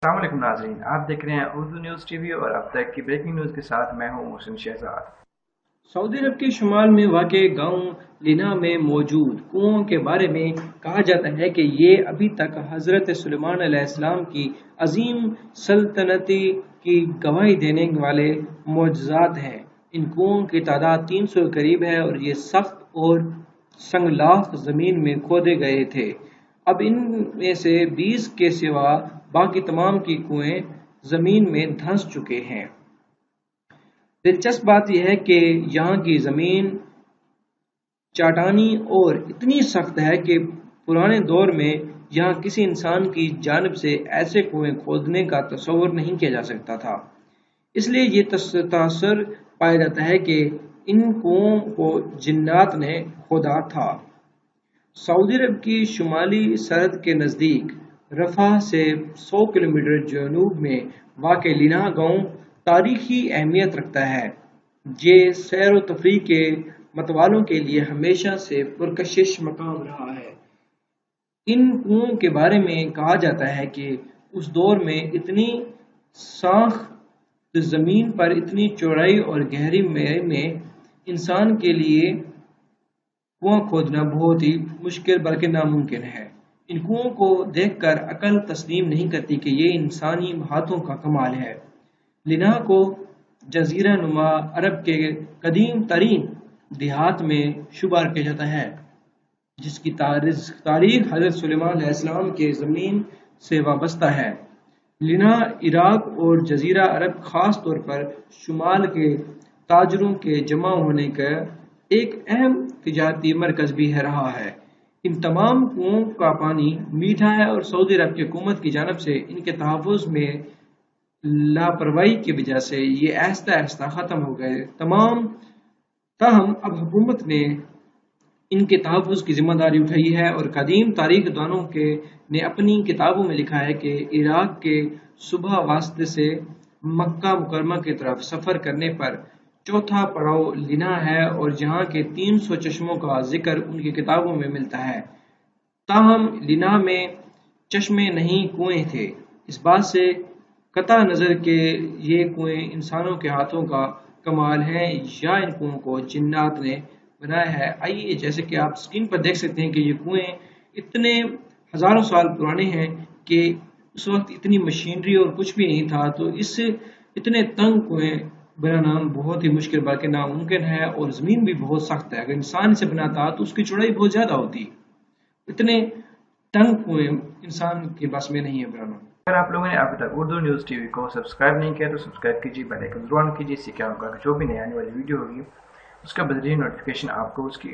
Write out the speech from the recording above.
अस्सलाम वालेकुम नाज़रीन, आप देख रहे हैं उर्दू न्यूज़ टीवी और अब तक की ब्रेकिंग न्यूज़ के साथ मैं हूं मोहसिन शहजाद। सऊदी अरब के शुमाल में वाक़ गांव लिना में मौजूद कुओं के बारे में कहा जाता है कि ये अभी तक हज़रत सुलेमान अलैहिस्सलाम की अजीम सल्तनती की गवाही देने वाले मोजज़ात हैं। इन कुओं की तादाद 300 के करीब है और ये सख्त और संगलाख ज़मीन में खोदे गए थे। अब इनमें से 20 के सिवा बाकी तमाम की कुएं ज़मीन में धंस चुके हैं। दिलचस्प बात यह है कि यहाँ की ज़मीन चाटानी और इतनी सख्त है कि पुराने दौर में यहाँ किसी इंसान की जानिब से ऐसे कुएं खोदने का तस्वुर नहीं किया जा सकता था। इसलिए ये तासर पाया जाता है कि इन कुओं को जिन्नात ने खोदा था। सऊदी अरब की शुमाली सरहद के नज़दीक रफ़ा से 100 किलोमीटर जनूब में वाक़ लिना गांव तारीखी अहमियत रखता है। ये सैर व तफरीह के मतवालों के लिए हमेशा से पुरकशिश मकाम रहा है। इन कुओं के बारे में कहा जाता है कि उस दौर में इतनी साख्त ज़मीन पर इतनी चौड़ाई और गहरी में इंसान के लिए कुआं खोदना बहुत ही मुश्किल बल्कि नामुमकिन है। इन कुओं को देखकर अकल तस्लीम नहीं करती कि ये इंसानी हाथों का कमाल है। लिना को जजीरा नुमा अरब के कदीम तरीन देहात में शुमार किया जाता है, जिसकी तारीख हज़रत सुलेमान अलैहिस्सलाम के ज़मीन से वाबस्ता है। लिना इराक और जजीरा अरब खास तौर पर शुमाल के ताजरों के जमा होने का एक अहम तिजारती मरकज़ भी रहा है। इन तमाम कुओं का पानी मीठा है और सऊदी अरब की हुकूमत की जानिब से इनके तहफ़्फ़ुज़ में लापरवाही की वजह से ये आहिस्ता आहिस्ता ख़त्म हो गए। ताहम अब हुकूमत ने इनके तहफ़्फ़ुज़ की जिम्मेदारी उठाई है और कदीम तारीख दानों ने अपनी किताबों में लिखा है कि इराक के सुबह वास्ते से मक्का मुकरमा की तरफ सफ़र करने पर चौथा पड़ाव लिना है और जहाँ के 300 चश्मों का जिक्र उनकी किताबों में मिलता है। ताहम लिना में चश्मे नहीं कुएं थे। इस बात से कता नज़र के ये कुएं इंसानों के हाथों का कमाल हैं या इन कुओं को जिन्नात ने बनाया है। आइए, जैसे कि आप स्क्रीन पर देख सकते हैं कि ये कुएं इतने हज़ारों साल पुराने हैं कि उस वक्त इतनी मशीनरी और कुछ भी नहीं था, तो इससे इतने तंग कुएं बनाना बहुत ही मुश्किल बल्कि नामुमकिन है और ज़मीन भी बहुत सख्त है। अगर इंसान इसे बनाता तो उसकी चौड़ाई बहुत ज़्यादा होती। इतने तंग कुएं इंसान के बस में नहीं है बनाना। अगर आप लोगों ने अभी तक उर्दू न्यूज़ टीवी को सब्सक्राइब नहीं किया तो सब्सक्राइब कीजिए, बेल आइकन जरूर ऑन कीजिए। इससे क्या होगा कि जो भी नई आने वाली वीडियो होगी उसका बदरीन नोटिफिकेशन आपको उसकी